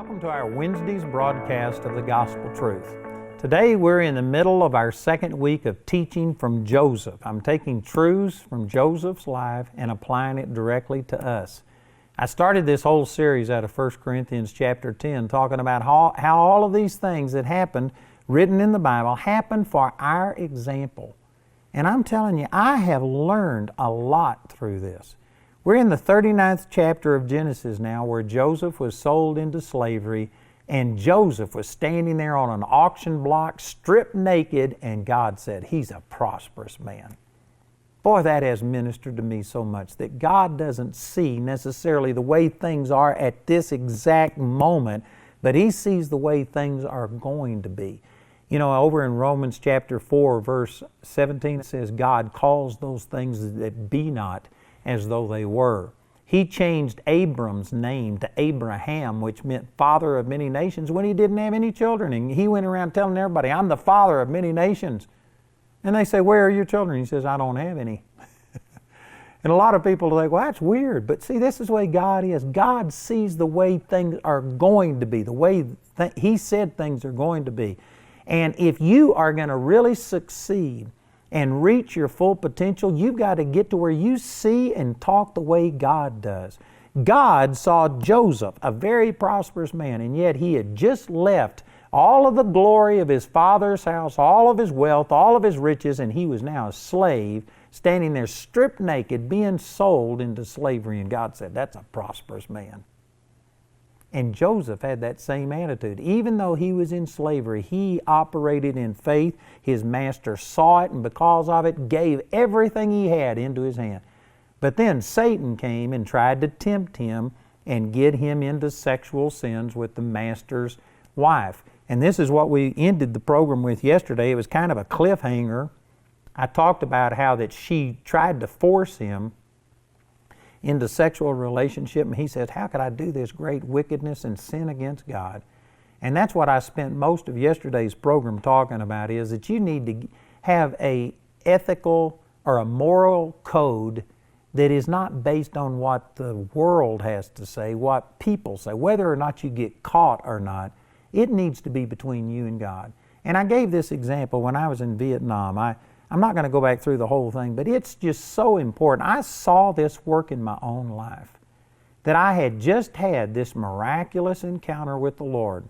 Welcome to our Wednesday's broadcast of the Gospel Truth. Today we're in the middle of our second week of teaching from Joseph. I'm taking truths from Joseph's life and applying it directly to us. I started this whole series out of 1 Corinthians chapter 10 talking about how all of these things that happened, written in the Bible, happened for our example. And I'm telling you, I have learned a lot through this. We're in the 39th chapter of Genesis now, where Joseph was sold into slavery, and Joseph was standing there on an auction block, stripped naked, and God said, he's a prosperous man. Boy, that has ministered to me so much, that God doesn't see necessarily the way things are at this exact moment, but He sees the way things are going to be. You know, over in Romans chapter 4, verse 17, it says, God calls those things that be not as though they were. He changed Abram's name to Abraham, which meant father of many nations, when he didn't have any children. And he went around telling everybody, I'm the father of many nations. And they say, where are your children? He says, I don't have any. And a lot of people think, well, that's weird. But see, this is the way God is. God sees the way things are going to be, the way He said things are going to be. And if you are going to really succeed and reach your full potential, you've got to get to where you see and talk the way God does. God saw Joseph, a very prosperous man, and yet he had just left all of the glory of his father's house, all of his wealth, all of his riches, and he was now a slave, standing there stripped naked, being sold into slavery. And God said, that's a prosperous man. And Joseph had that same attitude. Even though he was in slavery, he operated in faith. His master saw it, and because of it, gave everything he had into his hand. But then Satan came and tried to tempt him and get him into sexual sins with the master's wife. And this is what we ended the program with yesterday. It was kind of a cliffhanger. I talked about how that she tried to force him into sexual relationship, and he says, how could I do this great wickedness and sin against God? And that's what I spent most of yesterday's program talking about, is that you need to have a ethical or a moral code that is not based on what the world has to say, what people say, whether or not you get caught or not. It needs to be between you and God. And I gave this example when I was in Vietnam. I'm not going to go back through the whole thing, but it's just so important. I saw this work in my own life, that I had just had this miraculous encounter with the Lord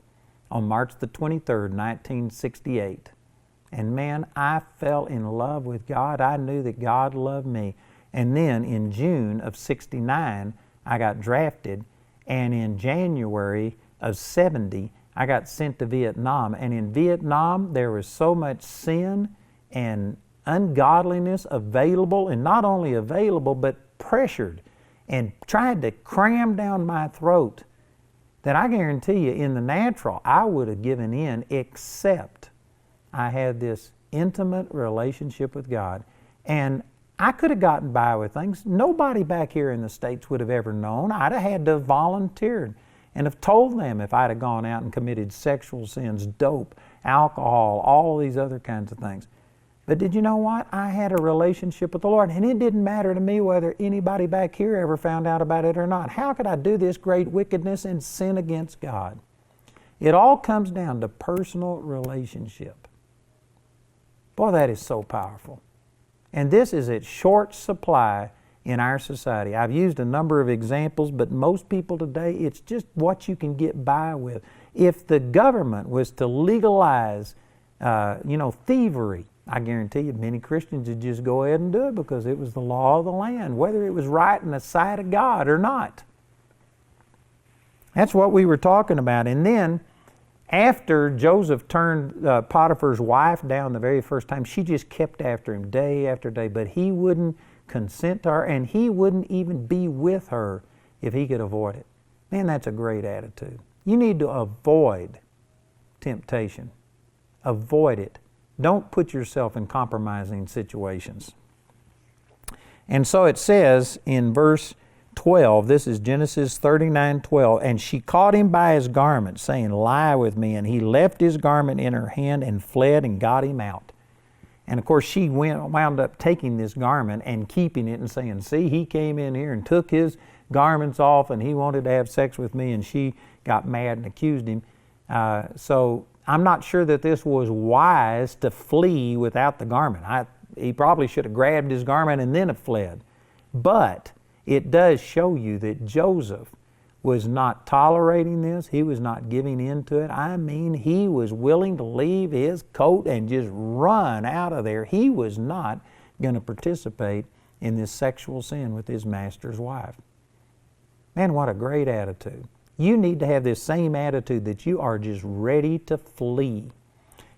on March the 23rd, 1968. And man, I fell in love with God. I knew that God loved me. And then in June of 69, I got drafted. And in January of 70, I got sent to Vietnam. And in Vietnam, there was so much sin and ungodliness available, and not only available, but pressured and tried to cram down my throat, that I guarantee you, in the natural, I would have given in, except I had this intimate relationship with God. And I could have gotten by with things nobody back here in the States would have ever known. I'd have had to have volunteered and have told them if I'd have gone out and committed sexual sins, dope, alcohol, all these other kinds of things. But did you know what? I had a relationship with the Lord, and it didn't matter to me whether anybody back here ever found out about it or not. How could I do this great wickedness and sin against God? It all comes down to personal relationship. Boy, that is so powerful. And this is at short supply in our society. I've used a number of examples, but most people today, it's just what you can get by with. If the government was to legalize, thievery, I guarantee you many Christians would just go ahead and do it because it was the law of the land, whether it was right in the sight of God or not. That's what we were talking about. And then after Joseph turned Potiphar's wife down the very first time, she just kept after him day after day, but he wouldn't consent to her, and he wouldn't even be with her if he could avoid it. Man, that's a great attitude. You need to avoid temptation. Avoid it. Don't put yourself in compromising situations. And so it says in verse 12, this is Genesis 39:12, and she caught him by his garment, saying, lie with me. And he left his garment in her hand and fled and got him out. And of course, she wound up taking this garment and keeping it and saying, see, he came in here and took his garments off and he wanted to have sex with me, and she got mad and accused him. So I'm not sure that this was wise to flee without the garment. He probably should have grabbed his garment and then have fled. But it does show you that Joseph was not tolerating this. He was not giving in to it. I mean, he was willing to leave his coat and just run out of there. He was not going to participate in this sexual sin with his master's wife. Man, what a great attitude. You need to have this same attitude that you are just ready to flee.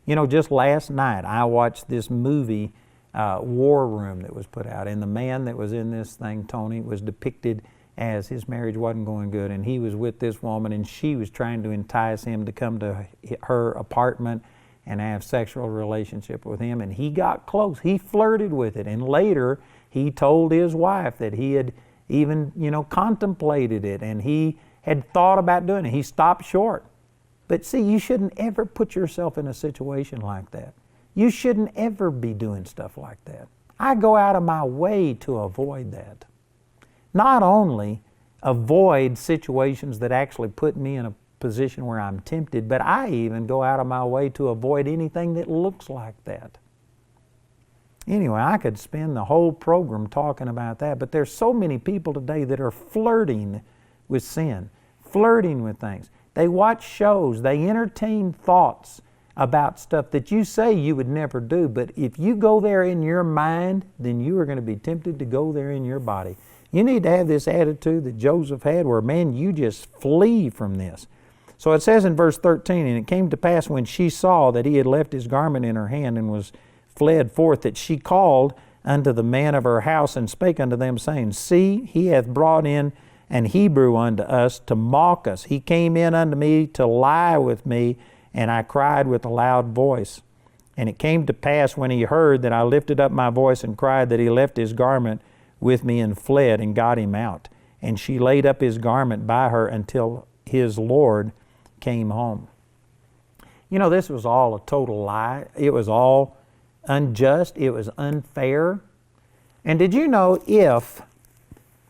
You know, just last night I watched this movie, War Room, that was put out, and the man that was in this thing, Tony, was depicted as his marriage wasn't going good, and he was with this woman, and she was trying to entice him to come to her apartment and have sexual relationship with him, and he got close. He flirted with it, and later he told his wife that he had even, contemplated it, and he had thought about doing it. He stopped short. But see, you shouldn't ever put yourself in a situation like that. You shouldn't ever be doing stuff like that. I go out of my way to avoid that. Not only avoid situations that actually put me in a position where I'm tempted, but I even go out of my way to avoid anything that looks like that. Anyway, I could spend the whole program talking about that, but there's so many people today that are flirting with sin, flirting with things. They watch shows, they entertain thoughts about stuff that you say you would never do, but if you go there in your mind, then you are going to be tempted to go there in your body. You need to have this attitude that Joseph had where, man, you just flee from this. So it says in verse 13, and it came to pass when she saw that he had left his garment in her hand and was fled forth, that she called unto the man of her house and spake unto them, saying, see, he hath brought in an Hebrew unto us to mock us. He came in unto me to lie with me, and I cried with a loud voice. And it came to pass when he heard that I lifted up my voice and cried, that he left his garment with me and fled and got him out. And she laid up his garment by her until his Lord came home. This was all a total lie. It was all unjust. It was unfair. And did you know, if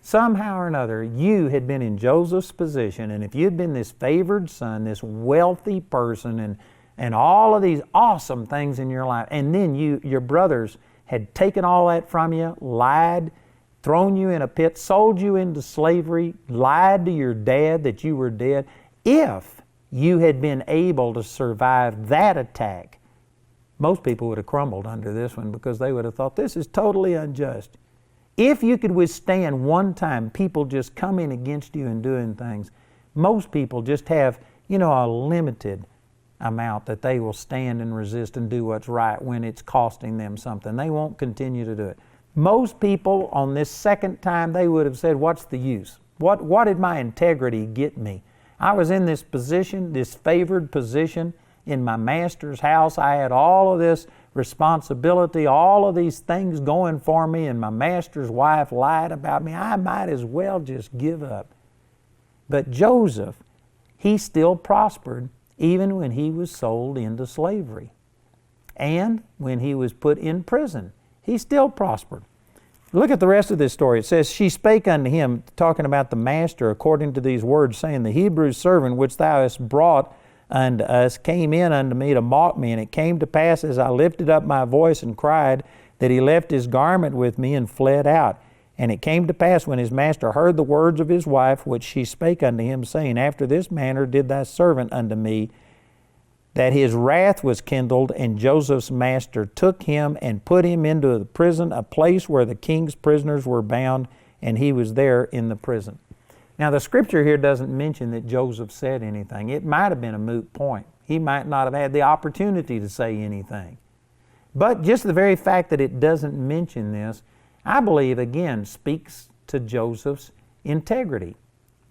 somehow or another you had been in Joseph's position, and if you'd been this favored son, this wealthy person, and all of these awesome things in your life, and then your brothers had taken all that from you, lied, thrown you in a pit, sold you into slavery, lied to your dad that you were dead, if you had been able to survive that attack, most people would have crumbled under this one, because they would have thought, this is totally unjust. If you could withstand one time people just coming against you and doing things, most people just have, a limited amount that they will stand and resist and do what's right when it's costing them something. They won't continue to do it. Most people on this second time, they would have said, what's the use? What did my integrity get me? I was in this position, this favored position in my master's house. I had all of this responsibility, all of these things going for me, and my master's wife lied about me. I might as well just give up. But Joseph, he still prospered even when he was sold into slavery. And when he was put in prison, he still prospered. Look at the rest of this story. It says, she spake unto him, talking about the master, according to these words, saying, the Hebrew servant which thou hast brought unto us came in unto me to mock me. And it came to pass, as I lifted up my voice and cried, that he left his garment with me and fled out. And it came to pass, when his master heard the words of his wife, which she spake unto him, saying, after this manner did thy servant unto me, that his wrath was kindled, and Joseph's master took him and put him into the prison, a place where the king's prisoners were bound, and he was there in the prison. Now, the scripture here doesn't mention that Joseph said anything. It might have been a moot point. He might not have had the opportunity to say anything. But just the very fact that it doesn't mention this, I believe, again, speaks to Joseph's integrity.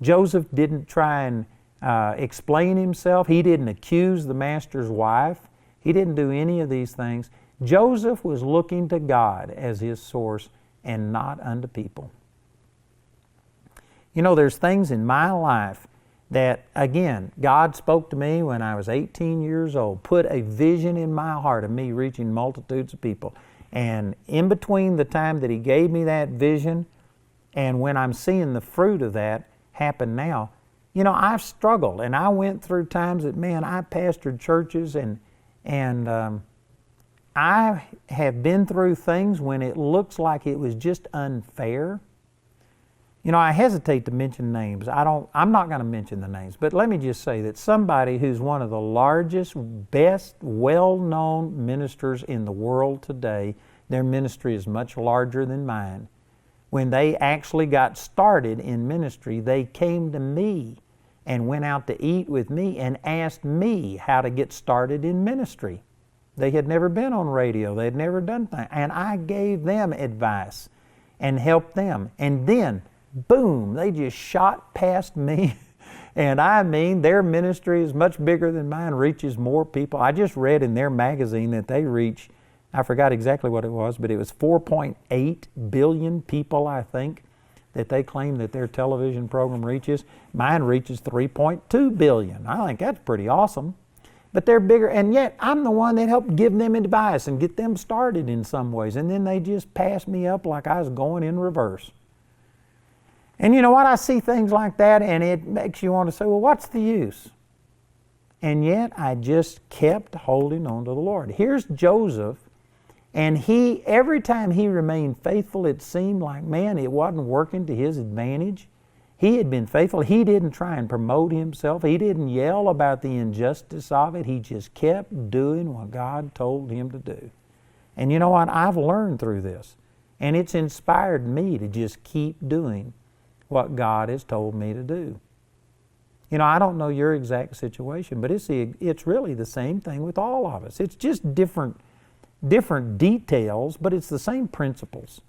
Joseph didn't try and explain himself. He didn't accuse the master's wife. He didn't do any of these things. Joseph was looking to God as his source and not unto people. There's things in my life that, again, God spoke to me when I was 18 years old, put a vision in my heart of me reaching multitudes of people. And in between the time that He gave me that vision and when I'm seeing the fruit of that happen now, you know, I've struggled, and I went through times that, man, I pastored churches, and I have been through things when it looks like it was just unfair. You know, I hesitate to mention names. I'm not going to mention the names, but let me just say that somebody who's one of the largest, best, well-known ministers in the world today, their ministry is much larger than mine. When they actually got started in ministry, they came to me and went out to eat with me and asked me how to get started in ministry. They had never been on radio. They had never done things. And I gave them advice and helped them. And then, boom, they just shot past me. And I mean, their ministry is much bigger than mine, reaches more people. I just read in their magazine that they reach, I forgot exactly what it was, but it was 4.8 billion people, I think, that they claim that their television program reaches. Mine reaches 3.2 billion. I think that's pretty awesome. But they're bigger, and yet I'm the one that helped give them advice and get them started in some ways. And then they just pass me up like I was going in reverse. And you know what? I see things like that, and it makes you want to say, well, what's the use? And yet I just kept holding on to the Lord. Here's Joseph, and every time he remained faithful, it seemed like, man, it wasn't working to his advantage. He had been faithful. He didn't try and promote himself. He didn't yell about the injustice of it. He just kept doing what God told him to do. And you know what? I've learned through this. And it's inspired me to just keep doing what God has told me to do. You know, I don't know your exact situation, but it's really the same thing with all of us. It's just different details, but it's the same principles.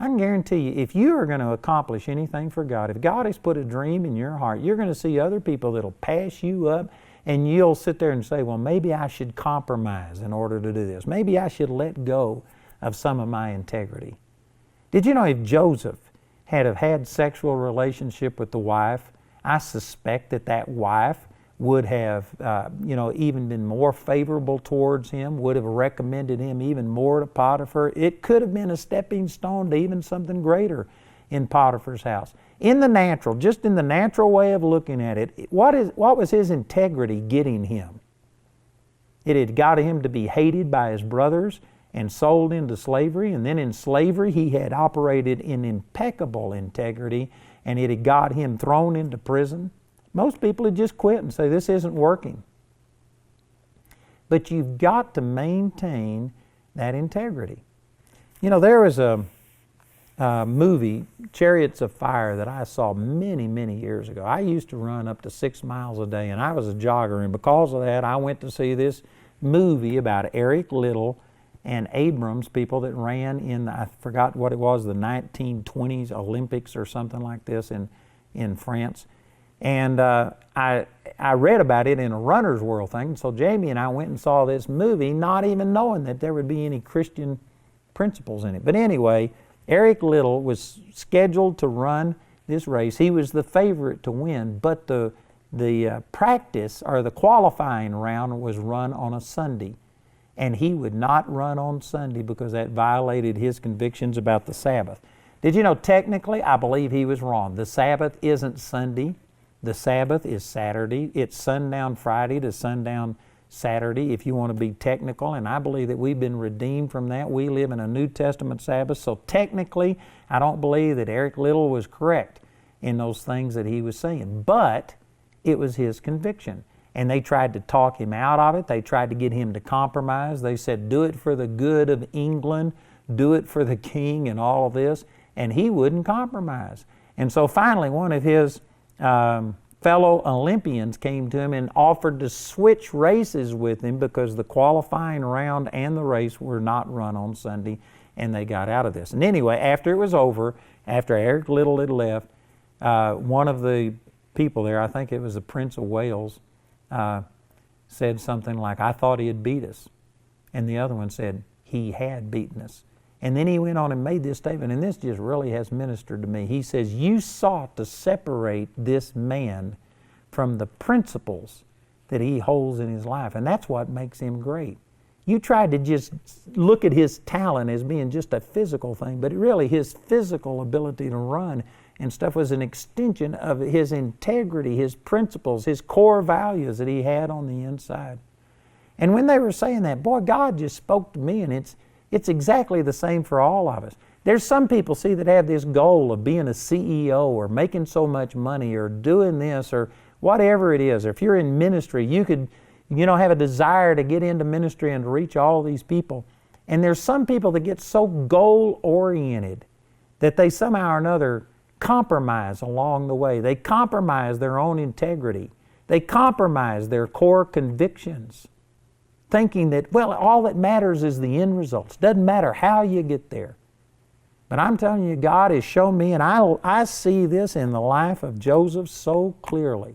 I can guarantee you, if you are going to accomplish anything for God, if God has put a dream in your heart, you're going to see other people that'll pass you up, and you'll sit there and say, well, maybe I should compromise in order to do this. Maybe I should let go of some of my integrity. Did you know if Joseph had have had sexual relationship with the wife, I suspect that wife would have, even been more favorable towards him, would have recommended him even more to Potiphar. It could have been a stepping stone to even something greater in Potiphar's house. In the natural, just in the natural way of looking at it, what was his integrity getting him? It had got him to be hated by his brothers and sold into slavery, and then in slavery he had operated in impeccable integrity, and it had got him thrown into prison. Most people would just quit and say, this isn't working. But you've got to maintain that integrity. You know, there was a movie, Chariots of Fire, that I saw many, many years ago. I used to run up to 6 miles a day, and I was a jogger, and because of that, I went to see this movie about Eric Liddell and Abrams, people that ran in, I forgot what it was, the 1920s Olympics or something like this in France. And I read about it in a Runner's World thing, so Jamie and I went and saw this movie, not even knowing that there would be any Christian principles in it. But anyway, Eric Liddell was scheduled to run this race. He was the favorite to win, but the practice or the qualifying round was run on a Sunday. And he would not run on Sunday because that violated his convictions about the Sabbath. Did you know, technically, I believe he was wrong. The Sabbath isn't Sunday. The Sabbath is Saturday. It's sundown Friday to sundown Saturday, if you want to be technical, and I believe that we've been redeemed from that. We live in a New Testament Sabbath, so technically, I don't believe that Eric Liddell was correct in those things that he was saying, but it was his conviction. And they tried to talk him out of it. They tried to get him to compromise. They said, do it for the good of England, do it for the king and all of this, and he wouldn't compromise. And so finally, one of his fellow Olympians came to him and offered to switch races with him because the qualifying round and the race were not run on Sunday, and they got out of this. And anyway, after it was over, after Eric Liddell had left, one of the people there, I think it was the Prince of Wales, said something like, I thought he had beat us. And the other one said, he had beaten us. And then he went on and made this statement, and this just really has ministered to me. He says, you sought to separate this man from the principles that he holds in his life. And that's what makes him great. You try to just look at his talent as being just a physical thing, but really his physical ability to run and stuff was an extension of his integrity, his principles, his core values that he had on the inside. And when they were saying that, boy, God just spoke to me, and it's exactly the same for all of us. There's some people, see, that have this goal of being a CEO or making so much money or doing this or whatever it is. Or if you're in ministry, you could have a desire to get into ministry and to reach all these people. And there's some people that get so goal-oriented that they somehow or another compromise along the way. They compromise their own integrity. They compromise their core convictions, thinking that, well, all that matters is the end results. Doesn't matter how you get there. But I'm telling you, God has shown me, and I see this in the life of Joseph so clearly,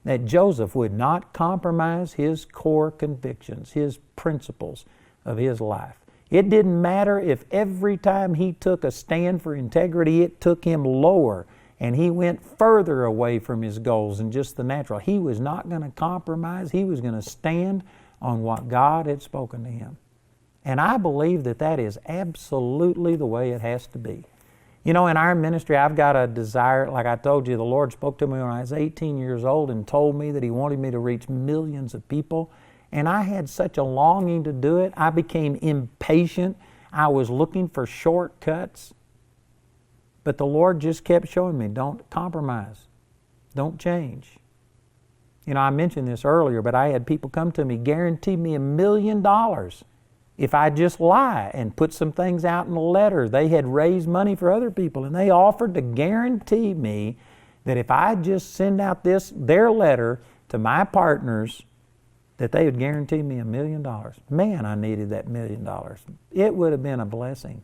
that Joseph would not compromise his core convictions, his principles of his life. It didn't matter if every time he took a stand for integrity, it took him lower and he went further away from his goals than just the natural. He was not going to compromise. He was going to stand on what God had spoken to him. And I believe that that is absolutely the way it has to be. In our ministry, I've got a desire, like I told you, the Lord spoke to me when I was 18 years old and told me that He wanted me to reach millions of people. And I had such a longing to do it. I became impatient. I was looking for shortcuts. But the Lord just kept showing me, don't compromise. Don't change. I mentioned this earlier, but I had people come to me, guarantee me $1 million if I just lie and put some things out in a letter. They had raised money for other people, and they offered to guarantee me that if I just send out their letter to my partners, that they would guarantee me $1 million. Man, I needed that $1 million. It would have been a blessing.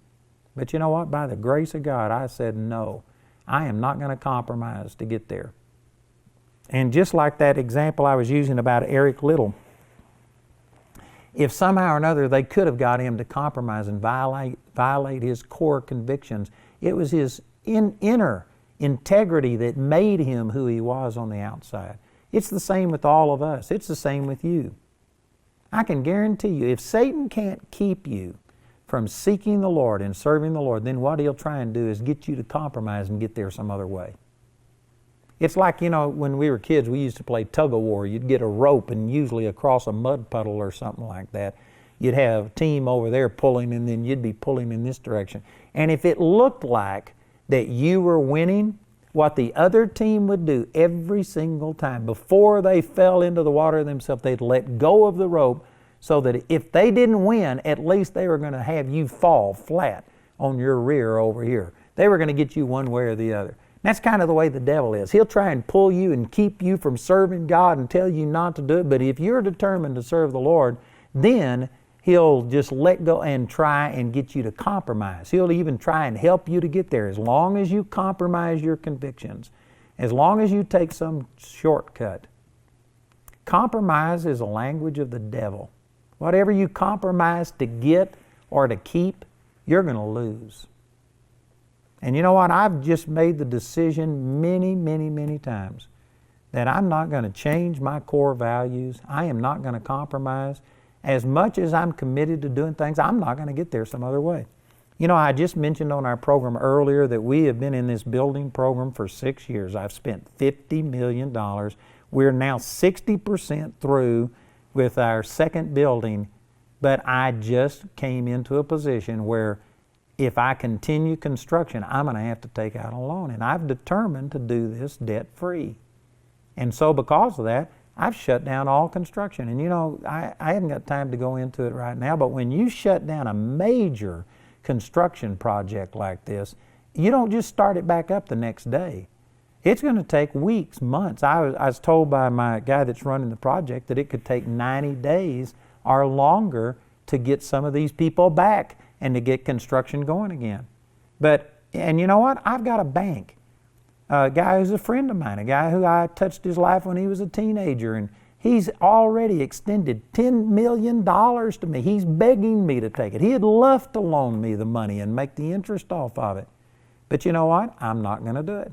But you know what? By the grace of God, I said, no, I am not going to compromise to get there. And just like that example I was using about Eric Little, if somehow or another they could have got him to compromise and violate his core convictions, it was his inner integrity that made him who he was on the outside. It's the same with all of us. It's the same with you. I can guarantee you, if Satan can't keep you from seeking the Lord and serving the Lord, then what he'll try and do is get you to compromise and get there some other way. It's like, when we were kids, we used to play tug-of-war. You'd get a rope, and usually across a mud puddle or something like that, you'd have a team over there pulling, and then you'd be pulling in this direction. And if it looked like that you were winning, what the other team would do every single time, before they fell into the water themselves, they'd let go of the rope so that if they didn't win, at least they were going to have you fall flat on your rear over here. They were going to get you one way or the other. That's kind of the way the devil is. He'll try and pull you and keep you from serving God and tell you not to do it. But if you're determined to serve the Lord, then he'll just let go and try and get you to compromise. He'll even try and help you to get there. As long as you compromise your convictions, as long as you take some shortcut. Compromise is a language of the devil. Whatever you compromise to get or to keep, you're going to lose. And you know what? I've just made the decision many, many, many times that I'm not going to change my core values. I am not going to compromise. As much as I'm committed to doing things, I'm not going to get there some other way. I just mentioned on our program earlier that we have been in this building program for 6 years. I've spent $50 million. We're now 60% through with our second building, but I just came into a position where if I continue construction, I'm going to have to take out a loan. And I've determined to do this debt-free. And so because of that, I've shut down all construction. And I haven't got time to go into it right now, but when you shut down a major construction project like this, you don't just start it back up the next day. It's going to take weeks, months. I was told by my guy that's running the project that it could take 90 days or longer to get some of these people back and to get construction going again. And you know what? I've got a bank. A guy who's a friend of mine, a guy who I touched his life when he was a teenager, and he's already extended $10 million to me. He's begging me to take it. He'd love to loan me the money and make the interest off of it. But you know what? I'm not going to do it.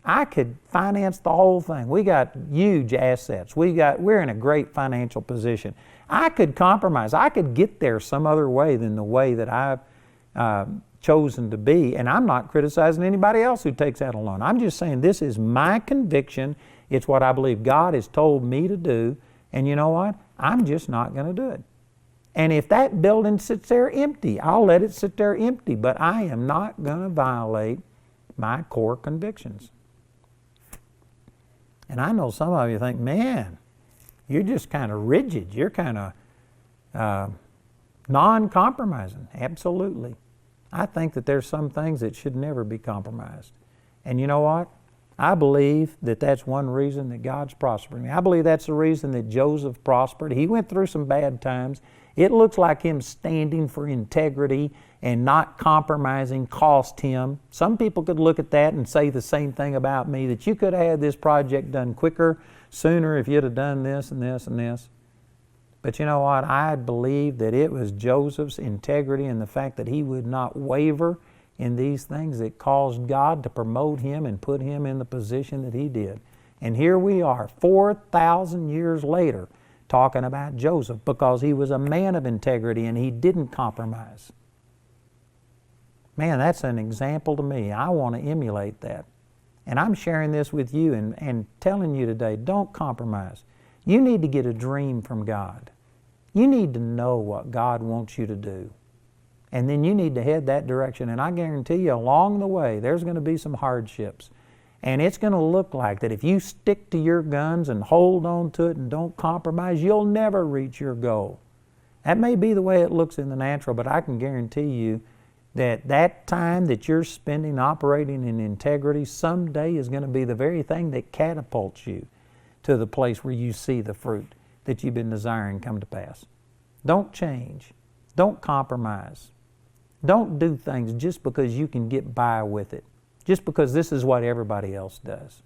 I could finance the whole thing. We got huge assets. We're in a great financial position. I could compromise. I could get there some other way than the way that I've chosen to be. And I'm not criticizing anybody else who takes out a loan. I'm just saying this is my conviction. It's what I believe God has told me to do. And you know what? I'm just not going to do it. And if that building sits there empty, I'll let it sit there empty. But I am not going to violate my core convictions. And I know some of you think, man, you're just kind of rigid. You're kind of non-compromising. Absolutely. I think that there's some things that should never be compromised. And you know what? I believe that that's one reason that God's prospering me. I believe that's the reason that Joseph prospered. He went through some bad times. It looks like him standing for integrity and not compromising cost him. Some people could look at that and say the same thing about me, that you could have had this project done quicker, sooner if you'd have done this and this and this. But you know what? I believe that it was Joseph's integrity and the fact that he would not waver in these things that caused God to promote him and put him in the position that he did. And here we are, 4,000 years later, talking about Joseph because he was a man of integrity and he didn't compromise. Man, that's an example to me. I want to emulate that. And I'm sharing this with you and telling you today, don't compromise. You need to get a dream from God. You need to know what God wants you to do. And then you need to head that direction. And I guarantee you, along the way, there's going to be some hardships. And it's going to look like that if you stick to your guns and hold on to it and don't compromise, you'll never reach your goal. That may be the way it looks in the natural, but I can guarantee you that time that you're spending operating in integrity someday is going to be the very thing that catapults you to the place where you see the fruit that you've been desiring come to pass. Don't change. Don't compromise. Don't do things just because you can get by with it, just because this is what everybody else does.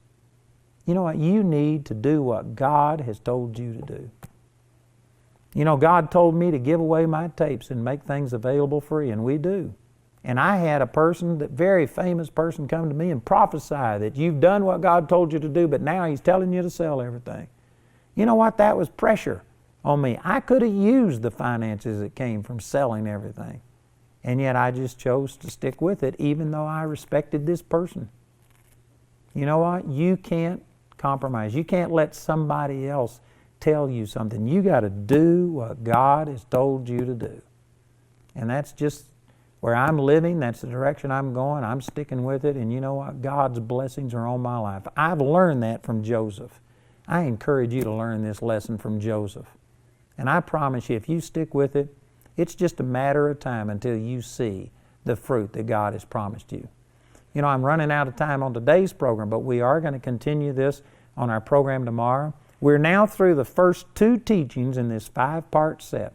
You know what? You need to do what God has told you to do. You know, God told me to give away my tapes and make things available free, and we do. And I had a person, that very famous person, come to me and prophesy that you've done what God told you to do, but now He's telling you to sell everything. You know what? That was pressure on me. I could have used the finances that came from selling everything. And yet I just chose to stick with it, even though I respected this person. You know what? You can't compromise. You can't let somebody else tell you something. You got to do what God has told you to do. And that's just where I'm living. That's the direction I'm going. I'm sticking with it. And you know what? God's blessings are on my life. I've learned that from Joseph. I encourage you to learn this lesson from Joseph. And I promise you, if you stick with it, it's just a matter of time until you see the fruit that God has promised you. You know, I'm running out of time on today's program, but we are going to continue this on our program tomorrow. We're now through the first 2 teachings in this 5-part set.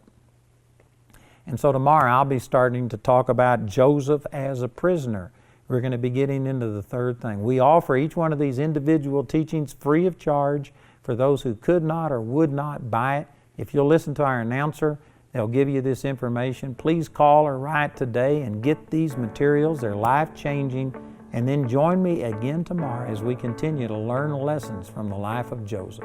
And so tomorrow I'll be starting to talk about Joseph as a prisoner. We're going to be getting into the 3rd thing. We offer each one of these individual teachings free of charge for those who could not or would not buy it. If you'll listen to our announcer, they'll give you this information. Please call or write today and get these materials. They're life-changing. And then join me again tomorrow as we continue to learn lessons from the life of Joseph.